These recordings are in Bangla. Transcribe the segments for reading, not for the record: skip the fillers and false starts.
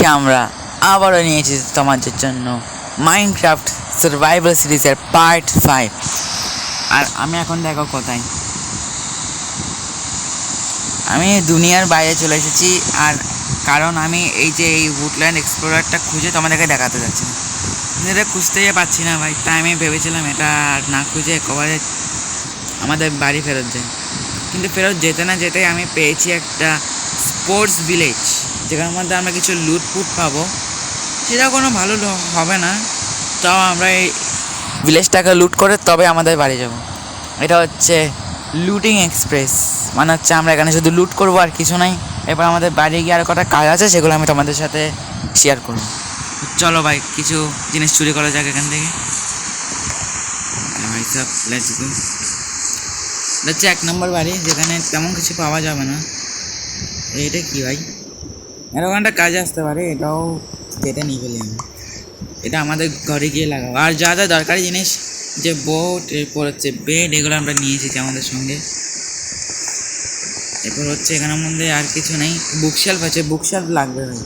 আজকে আমরা আবারও নিয়েছি তোমাদের জন্য মাইনক্রাফট সার্ভাইভাল সিরিজের পার্ট 5। আর আমি এখন দেখো কোথায়, আমি দুনিয়ার বাইরে চলে এসেছি। আর কারণ আমি এই যে এই উডল্যান্ড এক্সপ্লোরারটা খুঁজে তোমাদেরকে দেখাতে যাচ্ছি, এটা খুঁজতেই পাচ্ছি না ভাই। তাই আমি ভেবেছিলাম এটা না খুঁজে একেবারে আমাদের বাড়ি ফেরত যাই, কিন্তু ফেরত যেতে না যেতে আমি পেয়েছি একটা স্পোর্টস ভিলেজ, যেখানের মধ্যে আমরা কিছু লুটফুট পাবো। সেটা কোনো ভালো হবে না, তাও আমরা এই ভিলেজটাকে লুট করে তবে আমাদের বাড়ি যাব। এটা হচ্ছে লুটিং এক্সপ্রেস, মানে হচ্ছে আমরা এখানে শুধু লুট করবো আর কিছু নাই। এরপর আমাদের বাড়ি গিয়ে আর কটা কাজ আছে, সেগুলো আমি তোমাদের সাথে শেয়ার করবো। চলো ভাই, কিছু জিনিস চুরি করা যাক এখান থেকে। ভাই সব লেটস গো। এটা হচ্ছে 1 নম্বর বাড়ি, যেখানে তেমন কিছু পাওয়া যাবে না। এটা কি ভাই, এরকম একটা কাজে আসতে পারে, এটাও কেটে নিয়ে ফেলি আমি। এটা আমাদের ঘরে গিয়ে লাগাবো। আর যা যা দরকারি জিনিস, যে বোট, এরপর হচ্ছে বেড, এগুলো আমরা নিয়ে এসেছি আমাদের সঙ্গে। এরপর হচ্ছে এখানের মধ্যে আর কিছু নেই। বুকশেলফ আছে, বুকশেলফ লাগবে ভাই।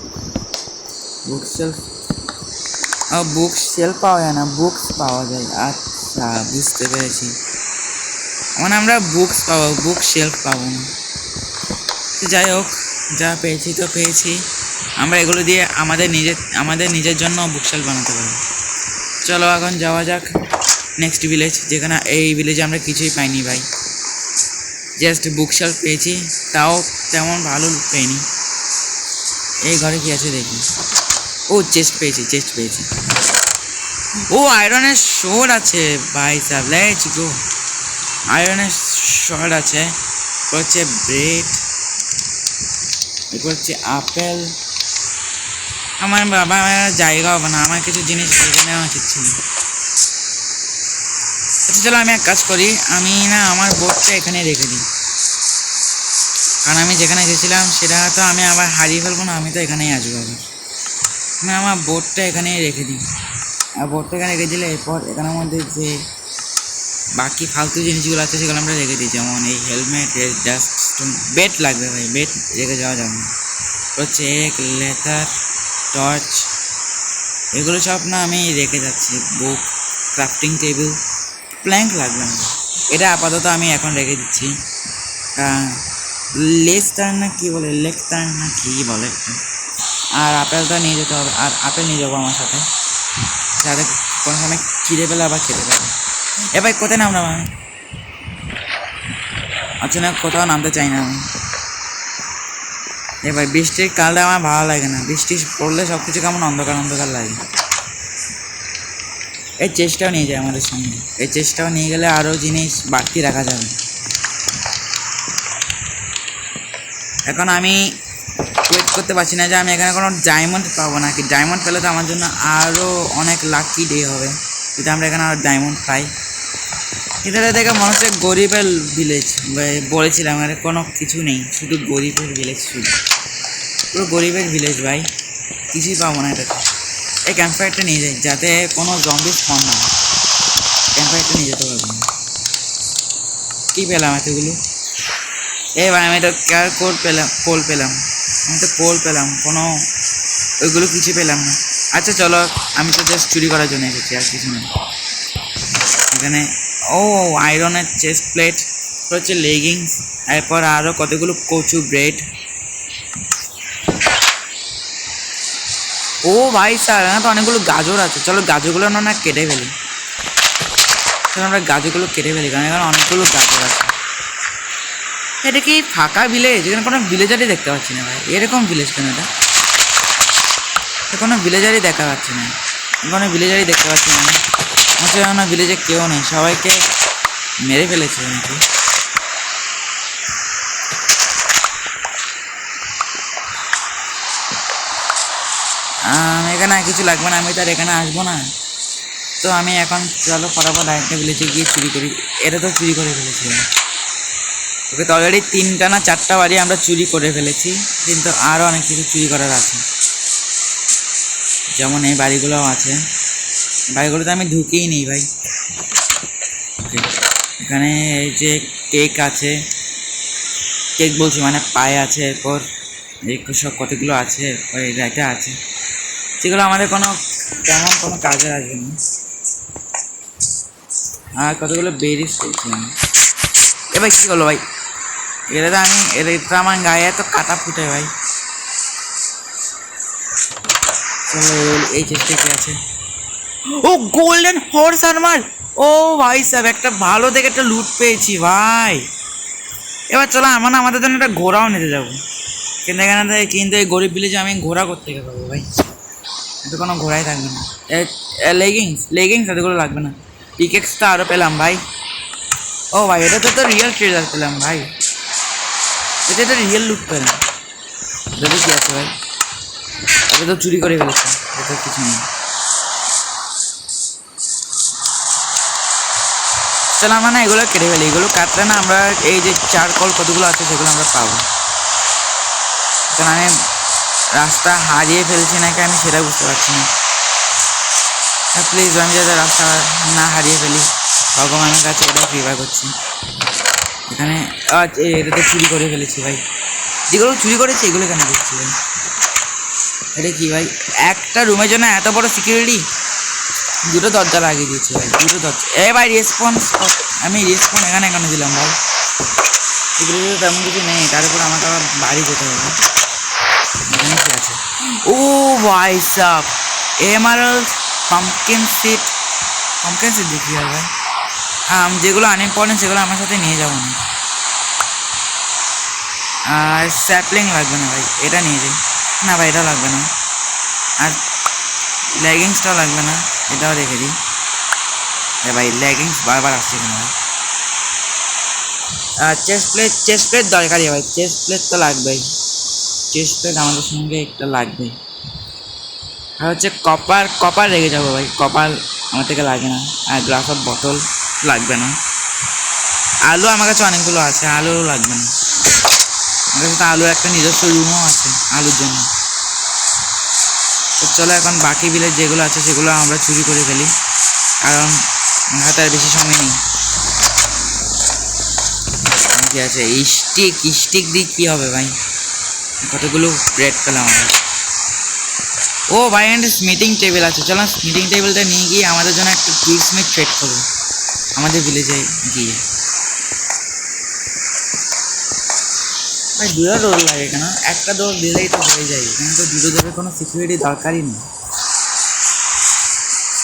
বুকশেলফ পাওয়া যায় না, বুকস পাওয়া যায়। আচ্ছা, বুঝতে পেরেছি, মানে আমরা বুকস পাবো, বুক শেলফ পাবো না। যাই হোক, যা পেয়েছি তো পেয়েছি। আমরা এগুলো দিয়ে আমাদের নিজের জন্য বুকশেলফ বানাতে পারি। চলো এখন যাওয়া যাক নেক্সট ভিলেজ, যেখানে এই ভিলেজে আমরা কিছুই পাইনি ভাই। জাস্ট বুকশেলফ পেয়েছি, তাও তেমন ভালো পেইনি। এই ঘরে কি আছে দেখি। ও চেস্ট পেয়েছি। ও আয়রনের শোর আছে ভাই সাহেব, লেটস গো। আয়রনের শর্ট আছে, হচ্ছে ব্রেড, এরপর হচ্ছে আপেল। আমার বাবা জায়গা হবে না, আমার কিছু জিনিস বেছে নেওয়া উচিত ছিল। আচ্ছা চলো, আমি এক কাজ করি, আমি না আমার বোটটা এখানে রেখে দিই, কারণ আমি যেখানে গেছিলাম সেটা তো আমি আবার হারিয়ে ফেলবো না। আমি তো এখানেই আসবো আবার, আমি আমার বোটটা এখানেই রেখে দিই। আর বোটটা এখানে রেখে দিলে এরপর এখানের মধ্যে যে বাকি ফালতু জিনিসগুলো আছে সেগুলো আমরা রেখে দিই, যেমন এই হেলমেট, ডাস্ট, বেড লাগবে ভাই, বেড রেখে যাওয়া যাবে না। হচ্ছে এক লেদার, টর্চ, এগুলো সব না আমি রেখে যাচ্ছি। বুক, ক্রাফটিং টেবিল, প্ল্যাঙ্ক লাগবে না, এটা আপাতত আমি এখন রেখে দিচ্ছি। লেস্টার না কি বলে, লেকটার না কি বলে। আর আপেলটা নিয়ে যেতে হবে, আর আপেল নিয়ে যাবো আমার সাথে, যাতে কোনো সময় খিদে পেলে আবার খেতে পারবে। এ ভাই কোথায় নামলাম আমি? আচ্ছা না, কোথাও নামতে চাই না আমি। এ ভাই বৃষ্টির কালটা আমার ভালো লাগে না, বৃষ্টি পড়লে সব কিছু কেমন অন্ধকার লাগে। এই চেষ্টাও নিয়ে যায় আমাদের সঙ্গে, এই চেষ্টাও নিয়ে গেলে আরও জিনিস বাড়তি রাখা যাবে। এখন আমি ওয়েট করতে পারছি না যে আমি এখানে কোনো ডায়মন্ড পাবো নাকি। ডায়মন্ড পেলে তো আমার জন্য আরও অনেক লাকি ডে হবে, যদি আমরা এখানে আরও ডায়মন্ড পাই। কিন্তু এটা দেখে মনে হচ্ছে গরিবের ভিলেজ, বলেছিলাম এখানে কোনো কিছু নেই, শুধু গরিবের ভিলেজ, শুধু পুরো গরিবের ভিলেজ ভাই, কিছুই পাবো না এটাতে। এই ক্যাম্পফায়ারটা নিয়ে যাই, যাতে কোনো জম্বি স্পন না হয়। ক্যাম্পফায়ারটা নিয়ে যেতে পারবো না। কী পেলাম এতগুলো? ভাই আমি তো কোল পেলাম, আমি তো কোল পেলাম, কোনো ওইগুলো কিছু পেলাম না। আচ্ছা চলো, আমি তো জাস্ট চুরি করার জন্য এসেছি, আর কিছু না এখানে। ও আয়রনের চেস্ট প্লেট, হচ্ছে লেগিংস, এরপর আরও কতগুলো কচু ব্রেড। ও ভাই স্যার, এখানে তো অনেকগুলো গাজর আছে। চলো গাজরগুলো না কেটে ফেলি, চলো আমরা গাজরগুলো কেটে ফেলি, কারণ এখানে অনেকগুলো গাজর আছে। এটা কি ফাঁকা ভিলেজ? এখানে কোনো ভিলেজারই দেখতে পাচ্ছি না ভাই। এরকম ভিলেজ কেন এটা? কোনো ভিলেজারই দেখা পাচ্ছি না, কোনো ভিলেজারই দেখতে পাচ্ছি না। হচ্ছে না, ভিলেজে কেউ নেই, সবাইকে মেরে ফেলেছে নাকি। এখানে আর কিছু লাগবে না, আমি তো আর এখানে আসবো না। তো আমি এখন চলো ফটাফট আরেকটা ভিলেজে গিয়ে চুরি করি। এটা তো চুরি করে ফেলেছি ওকে, তো অলরেডি 3টা না 4টা বাড়ি আমরা চুরি করে ফেলেছি, কিন্তু আরও অনেক কিছু চুরি করার আছে। যেমন এই বাড়িগুলোও আছে, বাড়িগুলোতে আমি ঢুকেই নেই ভাই। এখানে এই যে কেক আছে, কেক বলছি মানে পায়ে আছে, এরপর এই সব কতগুলো আছে ওই রাইটে আছে, যেগুলো আমাদের তেমন কোনো কাজে আসবে না। আর কতগুলো বেরিস পেয়েছি আমি। ভাই কী হলো ভাই? এটা তো আমার গায়ে এত কাটা ফুটে ভাই। চলো এই চেষ্টা কি আছে? ও গোল্ডেন হর্স আর্মার! ও ভাই সাহেব, একটা ভালো দেখে একটা লুট পেয়েছি ভাই। এবার চলো আমাদের জন্য একটা ঘোড়াও নিতে যাবো, কিন্তু এই গরিব ভিলেজে আমি ঘোড়া করতে গেলে পাবো ভাই? এত কোনো ঘোড়াই থাকবে না। লেগিংস এতগুলো লাগবে না। পিকেক্সটা আরও পেলাম ভাই। ও ভাই, এটা তো রিয়েল ট্রেজার পেলাম ভাই। এটা রিয়েল লুট পেলাম। এটা কি আছে ভাই? এটা তো চুরি করে ফেলেছে, এটা কিছু নেই। চলো আমরা না এগুলো কেটে ফেলি, এগুলো কাটলে না আমরা এই যে চারকোল কতগুলো আছে সেগুলো আমরা পাবো। কারণ আমি রাস্তা হারিয়ে ফেলছি নাকি আমি সেটা বুঝতে পারছি না। প্লিজ আমি যাতে রাস্তা না হারিয়ে ফেলি ভগবানের কাছে এটা প্রিফার করছি। এখানে এটা তো চুরি করে ফেলেছি ভাই। যেগুলো চুরি করেছি এগুলো কেন দেখছি ভাই? এটা কি ভাই? একটা রুমের জন্য এত বড় সিকিউরিটি? দুটো দরজা লাগিয়ে দিয়েছি ভাই, দুটো দরজা। ভাই রেসপন্স, আমি রেসপন্স এখানে কেন দিলাম ভাই? এগুলো তেমন কিছু নেই, তার উপর আমাকে আবার বাড়ি যেতে হবে। এখানে কি আছে? ও ভাই সাব, এমারাল্ড, পাম্পকিন সিড দেখি আর ভাই। যেগুলো আনইম্পর্টেন্ট সেগুলো আমার সাথে নিয়ে যাবো না। আর স্যাপলিং লাগবে না ভাই, এটা নিয়ে যাই। না ভাই এটা লাগবে না। আর লেগিংসটাও লাগবে না, এটাও রেখে দিই। ভাই লেগিংস বারবার আসছে কেন ভাই? আর চেস্ট প্লেট দরকারই ভাই, চেস্ট প্লেট তো লাগবেই। চেস্ট প্লেট আমাদের সঙ্গে একটা লাগবেই। আর হচ্ছে কপার রেখে যাবো ভাই, কপার আমার থেকে লাগে না। আর গ্লাস অফ বটল লাগবে না। আলু আমার কাছে অনেকগুলো আছে, আলুও লাগবে না। আমার কাছে তো আলুর একটা নিজস্ব রুমও আছে আলুর জন্য। তো চলো এখন বাকি বিলের যেগুলো আছে সেগুলো আমরা চুরি করে ফেলি, কারণ আমার হাতে আর বেশি সময় নেই। কি আছে? স্টিক দিয়ে কী হবে ভাই? কতগুলো ব্রেড পেলাম আমরা। ও ভাই, এন্ড স্মিথিং টেবিল আছে। চলো স্মিথিং টেবিলটা নিয়ে গিয়ে আমাদের জন্য একটা টুল স্মিথ ট্রেড করবো আমাদের ভিলেজে গিয়ে। ভাই দুটো ডোর লাগে কেন? একটা ডোর দিলেই তো হয়ে যায়, কিন্তু দুটো ডোরের কোনো সিকিউরিটি দরকারই নেই।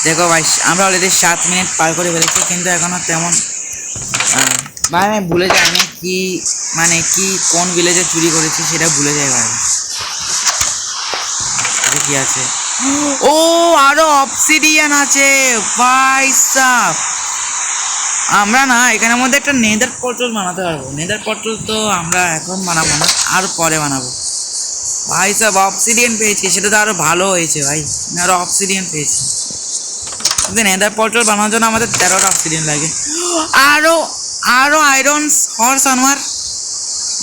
দেখো ভাই, আমরা অলরেডি 7 মিনিট পার করে ফেলেছি, কিন্তু এখনও তেমন ভাই আমি ভুলে যাই আমি কি কোন ভিলেজে চুরি করেছি সেটা ভুলে যাই ভাই। কি আছে? ও আরো অবসিডিয়ান আছে ভাই সাব। আমরা না এখানের মধ্যে একটা নেদার পোর্টাল বানাতে পারবো। নেদার পোর্টাল তো আমরা এখন বানাবো না, আর পরে বানাবো ভাই সাব। অবসিডিয়ান পেয়েছি, সেটা তো আরো ভালো হয়েছে ভাই, আরো অবসিডিয়ান পেয়েছি। কিন্তু নেদার পোর্টাল বানানোর জন্য আমাদের 13টা অবসিডিয়ান লাগে। আরো আয়রন হর্স আনোয়ার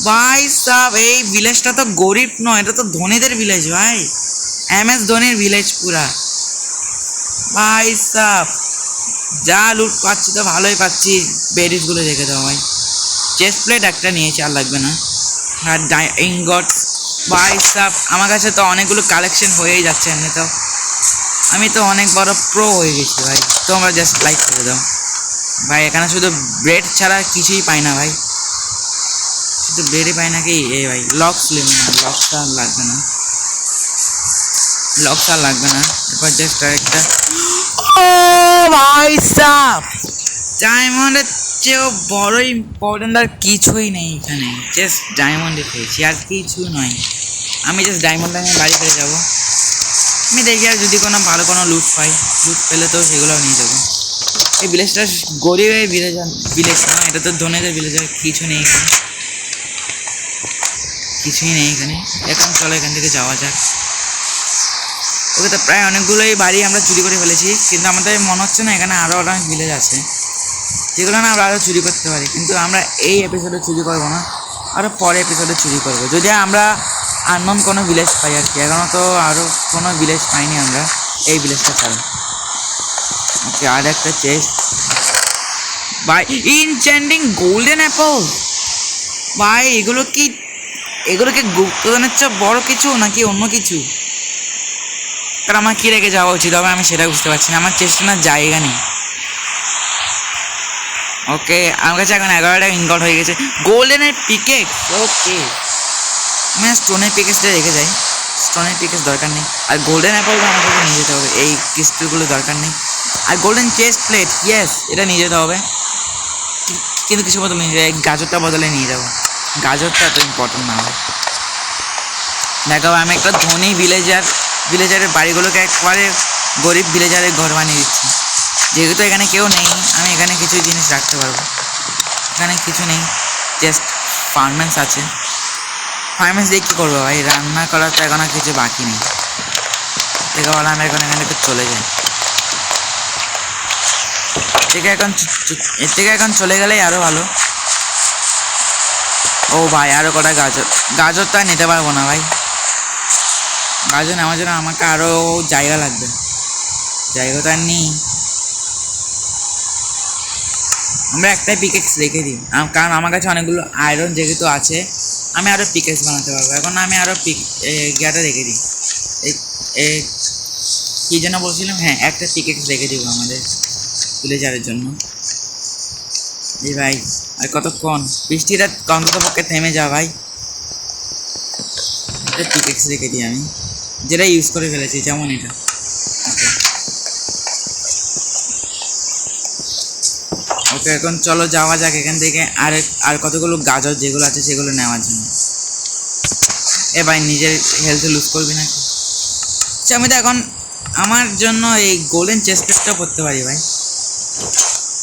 ভাই সাব। এই ভিলেজটা তো গরিব নয়, এটা তো ধনীদের ভিলেজ ভাই। MS ধোনির ভিলেজ পুরা ভাই সাব। যা লুট পাচ্ছি তো ভালোই পাচ্ছি। বেরিজগুলো রেখে দাও ভাই। চেস্ট প্লেট একটা নিয়েছি, আর লাগবে না। আর ইনগটস ভাই সাব, আমার কাছে তো অনেকগুলো কালেকশন হয়েই যাচ্ছে এমনি। তো আমি তো অনেক বড় প্রো হয়ে গেছি ভাই। তোমরা জাস্ট লাইক করে দাও ভাই। এখানে শুধু ব্রেড ছাড়া কিছুই পাই না ভাই, শুধু ব্রেডই পাই নাকি? ভাই লক্স নেবে না, লক্সটা লাগবে না, এরপর জাস্ট আরেকটা। ও ভাই সাব, ডায়মন্ডের চেয়েও বড় ইম্পর্টেন্ট আর কিছুই নেই এখানে। জাস্ট ডায়মন্ডে পেয়েছি, আর কিছু নয়। আমি জাস্ট ডায়মন্ডটা নিয়ে বাড়ি ফিরে যাবো। আমি দেখি আর যদি কোনো ভালো কোনো লুট পাই, লুট পেলে তো সেগুলোও নিয়ে যাবো। এই ভিলেজটা গরিবের ভিলেজ না, এটা তো ধনীদের ভিলেজ। কিছু নেই এখানে, কিছুই নেই এখানে। এখন চলো এখান থেকে যাওয়া যাক। ওকে, তো প্রায় অনেকগুলোই বাড়ি আমরা চুরি করে ফেলেছি, কিন্তু আমাদের মনে হচ্ছে না এখানে আরও অনেক ভিলেজ আছে যেগুলো না আমরা আরও চুরি করতে পারি। কিন্তু আমরা এই এপিসোডে চুরি করবো না, আরও পরে এপিসোডে চুরি করবো, যদি আমরা আননোন কোনো ভিলেজ পাই আর কি। এখনও তো আরও কোনো ভিলেজ পাইনি আমরা এই ভিলেজটা ছাড়া। ওকে, আর একটা চেস্ট ভাই। ইনচ্যান্টিং গোল্ডেন অ্যাপল ভাই, এগুলো কি এগুলো কি গুপ্তধনের চেয়ে বড় কিছু নাকি অন্য কিছু? কারণ আমার কি রেখে যাওয়া উচিত হবে আমি সেটা বুঝতে পারছি না, আমার চেষ্টা না জায়গা নেই। ওকে, আমার কাছে এখন 11টা ইনগট হয়ে গেছে। গোল্ডেনের পিকেক্স, ওকে আমি স্টোনের পিকেক্সটা রেখে যাই, স্টোনের পিকেক্স দরকার নেই। আর গোল্ডেন অ্যাপলটা আমার কাছে নিয়ে যেতে হবে, এই ক্রিস্টালগুলো দরকার নেই। আর গোল্ডেন চেস্ট প্লেট, ইয়েস এটা নিয়ে যেতে হবে, কিন্তু কিছু বদলে নিয়ে যাই, গাজরটা বদলে নিয়ে যাবো, গাজরটা এত ইম্পর্টেন্ট না হবে। দেখো আমি একটা ধনী ভিলেজারের বাড়িগুলোকে একবারে গরিব ভিলেজারের ঘর বানিয়ে দিচ্ছি। যেহেতু এখানে কেউ নেই আমি এখানে কিছু জিনিস রাখতে পারবো। এখানে কিছু নেই, জাস্ট ফার্মেন্স আছে। ফার্মেন্স দিয়ে কী করবো ভাই, রান্না করার তো এখন আর কিছু বাকি নেই। থেকে বলে আমি এখন এখানে একটু চলে যাই, এর থেকে এখন চলে গেলেই আরও ভালো। ও ভাই আরও কটা গাজর তো আর নিতে পারবো না ভাই, গাজর নেওয়ার জন্য আমাকে আরও জায়গা লাগবে, জায়গা তো আর নেই। আমরা একটাই পিকেক্স রেখে দিই, কারণ আমার কাছে অনেকগুলো আয়রন যেহেতু আছে আমি আরও পিকেক্স বানাতে পারবো। এখন আমি আরও গিয়াটা রেখে দিই, এই কী যেন বলছিলাম, হ্যাঁ একটা পিকেক্স রেখে দিব আমাদের ভিলেজারের জন্য। এই ভাই আর কতক্ষণ, বৃষ্টিটা অন্তত পক্ষে থেমে যা ভাই। একটা পিকেক্স রেখে দিই আমি, যেটা ইউজ করে ফেলেছি, যেমন এটা। ওকে এখন চলো যাওয়া যাক এখান থেকে, আর কতগুলো গাজর যেগুলো আছে সেগুলো নেওয়ার জন্য। এ ভাই নিজের হেলথ লুজ করবি নাকি? আচ্ছা আমি তো এখন আমার জন্য এই গোল্ডেন চেস্ট প্লেটটা পরতে পারি ভাই,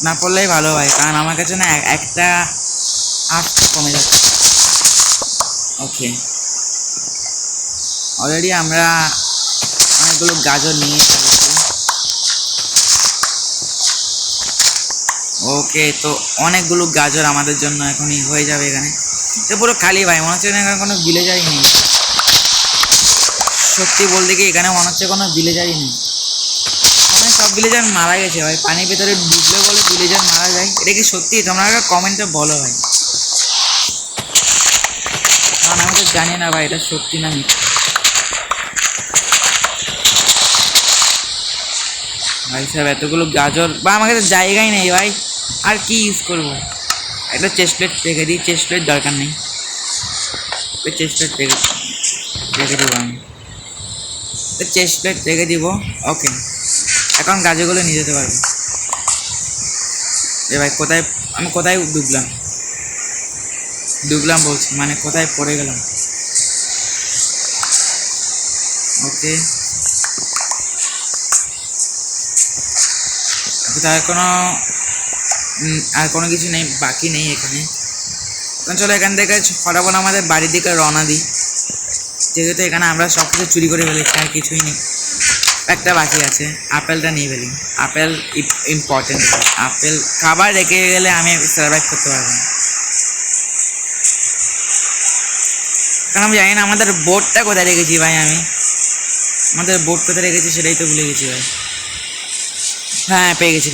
না পড়লেই ভালো ভাই, কারণ আমার কাছে না একটা আটটা কমে যাচ্ছে। ওকে অলরেডি আমরা অনেকগুলো গাজর নিয়ে ফেলেছি। ওকে তো অনেকগুলো গাজর আমাদের জন্য এখনই হয়ে যাবে। এখানে তো পুরো খালি ভাই, মনে হচ্ছে এখানে কোনো ভিলেজারই নেই। সত্যি বলতে কি এখানে মনে হচ্ছে কোনো ভিলেজারই নেই, মানে সব ভিলেজার মারা গেছে ভাই, পানির ভেতরে ডুবলে বলে ভিলেজার মারা যায়। এটা কি সত্যি? তোমরা একটা কমেন্টে বলো ভাই, কারণ আমি তো জানি না ভাই এটা সত্যি না মিথ্যা। ভাই সাহেব এতগুলো গাজর বা আমার কাছে জায়গাই নেই ভাই, আর কি ইউজ করবো? একটা চেস্ট প্লেট রেখে দিই, চেস্ট প্লেট দরকার নেই, চেস্ট প্লেট রেখে দেবো আমি, চেস্ট প্লেট রেখে দিব। ওকে এখন গাজরগুলো নিয়ে যেতে পারবো। এ ভাই কোথায়, আমি কোথায় ডুবলাম বলছি, মানে কোথায় পড়ে গেলাম? ওকে আর কোনো কিছু নেই, বাকি নেই এখানে। এখন চলো এখান থেকে ফটাফট আমাদের বাড়ির দিকে রওনা দিই, যেহেতু এখানে আমরা সব কিছু চুরি করে ফেলেছি, আর কিছুই নেই। একটা বাকি আছে, আপেলটা নিয়ে ফেলি, আপেল ইম্পর্টেন্ট, আপেল খাবার রেখে গেলে আমি সার্ভাইভ করতে পারবো না। কারণ আমি জানি না আমাদের বোটটা কোথায় রেখেছি ভাই, আমাদের বোট কোথায় রেখেছি সেটাই তো ভুলে গেছি ভাই। হ্যাঁ পেয়ে গেছি।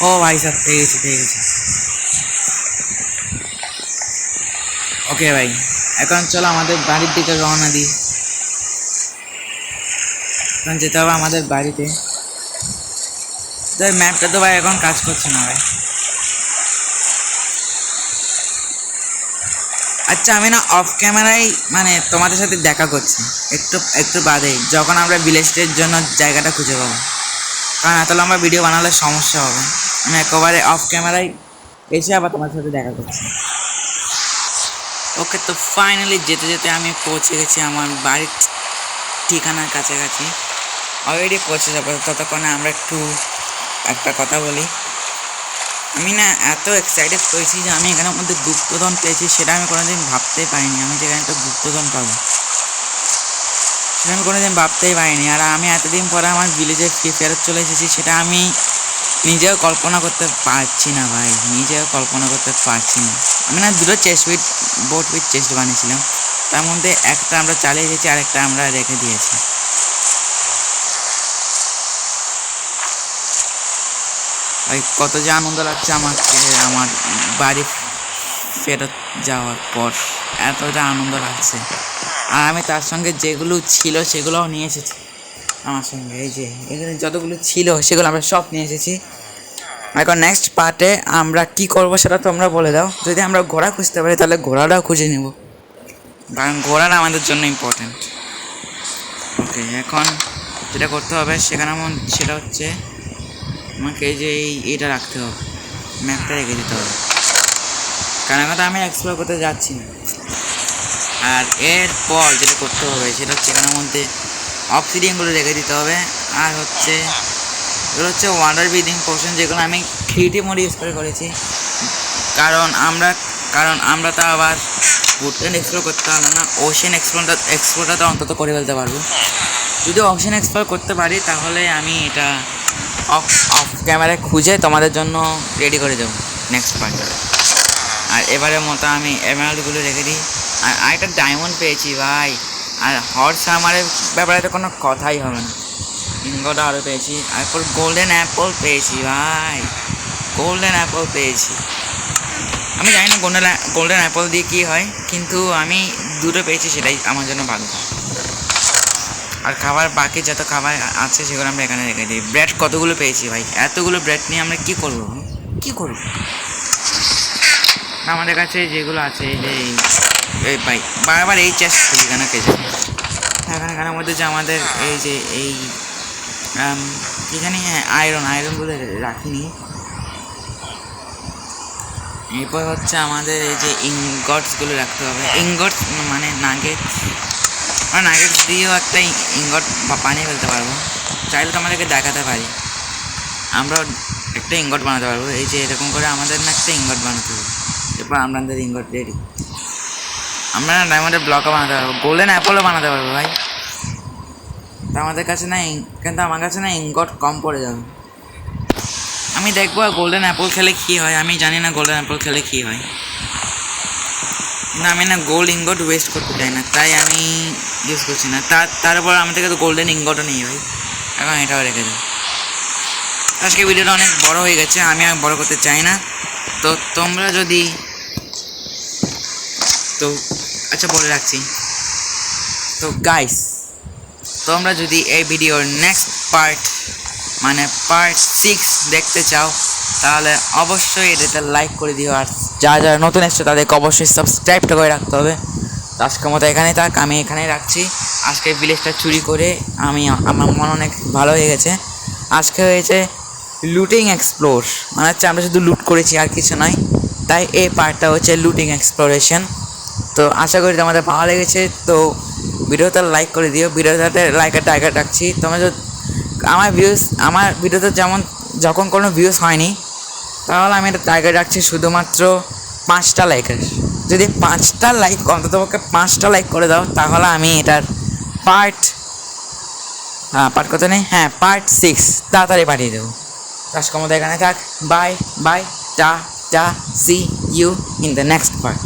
ও ভাই স্যার পেয়ে গেছি। ওকে ভাই এখন চলো আমাদের বাড়ির দিকে রওনা দিই, এখন যেতে হবে আমাদের বাড়িতে। তো ম্যাপটা তো ভাই এখন কাজ করছে না ভাই। আচ্ছা আমি না অফ ক্যামেরায় মানে তোমাদের সাথে দেখা করছি একটু বাদে, যখন আমরা ভিলেজের জন্য জায়গাটা খুঁজে পাবো, কারণ এত লম্বা ভিডিও বানালে সমস্যা হবে। আমি একেবারে অফ ক্যামেরায় এসে আবার তোমার সাথে দেখা করছি। ওকে তো ফাইনালি যেতে যেতে আমি পৌঁছে গেছি আমার বাড়ির ঠিকানার কাছাকাছি, অলরেডি পৌঁছে যাবো। ততক্ষণে আমরা একটা কথা বলি, আমি না এত এক্সাইটেড হয়েছি যে আমি এখানের মধ্যে গুপ্তধন পেয়েছি, সেটা আমি কোনোদিন ভাবতেই পারিনি। আমি যেখানে একটা গুপ্তধন পাবো সেটা আমি কোনোদিন ভাবতেই পারিনি। আর আমি এতদিন পরে আমার ভিলেজে ফেরত চলে এসেছি, সেটা আমি নিজেও কল্পনা করতে পারছি না ভাই, আমি না দুটো বোট উইথ চেস্ট বানিয়েছিলাম, তার মধ্যে একটা আমরা চালিয়ে এসেছি আর একটা আমরা রেখে দিয়েছি। ভাই কত যে আনন্দ লাগছে আমাকে আমার বাড়ি ফেরত যাওয়ার পর। এতটা আনন্দ লাগছে। আর আমি তার সঙ্গে যেগুলো ছিল সেগুলোও নিয়ে এসেছি আমার সঙ্গে। এই যে এখানে যতগুলো ছিল সেগুলো আমরা সব নিয়ে এসেছি। এখন নেক্সট পার্টে আমরা কি করব সেটা তোমরা বলে দাও। যদি আমরা ঘোড়া খুঁজতে পারি তাহলে ঘোড়াটাও খুঁজে নেব, কারণ ঘোড়াটা আমাদের জন্য ইম্পর্টেন্ট। ওকে, এখন যেটা করতে হবে সেটা হচ্ছে আমাকে এই যে এইটা রাখতে হবে, ম্যাপটা রেখে দিতে হবে, কারণ এখন তো আমি এক্সপ্লোর করতে যাচ্ছি না। আর এরপর যেটা করতে হবে সেটা হচ্ছে এখানের মধ্যে অবসিডিয়ানগুলো রেখে দিতে হবে। আর হচ্ছে এগুলো হচ্ছে ওয়াটার ব্রিদিং পোর্শন, যেগুলো আমি ক্রিয়েটিভ মোডে ইউজ করে করেছি, কারণ আমরা তো আবার উডল্যান্ড এক্সপ্লোর করতে পারবো না, ওশেন এক্সপ্লোরটা তো অন্তত করে ফেলতে পারবো। যদি ওশেন এক্সপ্লোর করতে পারি তাহলে আমি এটা অফ ক্যামেরায় খুঁজে তোমাদের জন্য রেডি করে দেবো নেক্সট পার্টে। আর এবারের মতো আমি এমারাল্ডগুলো রেখে দিই। আর আরেকটা ডায়মন্ড পেয়েছি ভাই। আর হর্স আমারের ব্যাপারে তো কোনো কথাই হবে না। ইনগট আরও পেয়েছি, এরপর গোল্ডেন অ্যাপল পেয়েছি ভাই, গোল্ডেন অ্যাপল পেয়েছি। আমি জানি না গোল্ডেন অ্যাপল দিয়ে কী হয়, কিন্তু আমি দুটো পেয়েছি, সেটাই আমার জন্য ভালো। আর খাবার বাকি যত খাবার আছে সেগুলো আমরা এখানে রেখে দিই। ব্রেড কতগুলো পেয়েছি ভাই, এতগুলো ব্রেড নিয়ে আমরা কী করবো? আমাদের কাছে যেগুলো আছে এই ভাই বারবার এই চেষ্টা করি কেন কে জানে। এখানের মধ্যে যে আমাদের এই যে কী জানি, হ্যাঁ আয়রনগুলো রাখিনি। এরপর হচ্ছে আমাদের এই যে ইনগটসগুলো রাখতে হবে। ইনগটস মানে নাগেটস, আমরা নাগেটস দিয়েও একটা ইনগট বানিয়ে ফেলতে পারবো। চাইলে তো আমাদেরকে দেখাতে পারি, আমরা একটা ইনগট বানাতে পারবো। এই যে এরকম করে আমাদের না একটা ইনগট বানাতে হবে। এরপর আমাদের ইনগট রেডি। আমরা ডায়মন্ডের ব্লকও বানাতে পারবো, গোল্ডেন অ্যাপলও বানাতে পারবো ভাই। তা আমাদের কাছে না, কিন্তু আমার কাছে না ইনগট কম পড়ে যাবে। আমি দেখবো গোল্ডেন অ্যাপল খেলে কী হয়। আমি জানি না গোল্ডেন অ্যাপল খেলে কী হয়, কিন্তু আমি না গোল্ড ইনগট ওয়েস্ট করতে চাই না, তাই আমি ইউজ করছি না। তারপর আমাদের কাছে গোল্ডেন ইনগটও নেই ভাই, এখন এটাও রেখে দেবো। আজকে ভিডিওটা অনেক বড় হয়ে গেছে, আমি আর বড় করতে চাই না। তো তোমরা যদি আচ্ছা বলে রাখছি, তো গাইস তোমরা যদি এই ভিডিওর নেক্সট পার্ট মানে পার্ট 6 দেখতে চাও তাহলে অবশ্যই এটাতে লাইক করে দিও। আর যারা নতুন এসছে তাদেরকে অবশ্যই সাবস্ক্রাইবটা করে রাখতে হবে। আজকের মতো এখানেই থাক, আমি এখানেই রাখছি। আজকে ভিলেজটা চুরি করে আমার মন অনেক ভালো হয়ে গেছে। আজকে হয়েছে লুটিং এক্সপ্লোর, মানে হচ্ছে আমরা শুধু লুট করেছি আর কিছু নয়, তাই এই পার্টটা হচ্ছে লুটিং এক্সপ্লোরেশন। তো আশা করি তোমাদের ভালো লেগেছে। তো ভিডিওতে লাইক করে দিও, ভিডিওতে লাইকের টার্গেট রাখছি। তোমরা যদি আমার ভিডিওতে যখন কোনো ভিউজ হয়নি তাহলে আমি এটা টার্গেট রাখছি শুধুমাত্র 5টা লাইকের। যদি 5টা লাইক অন্ততপক্ষে 5টা লাইক করে দাও তাহলে আমি এটার পার্ট কত নেই, হ্যাঁ পার্ট 6 তাড়াতাড়ি পাঠিয়ে দেবো। আজকের মতো এখানে থাক, বাই বাই, টা see you in the next part.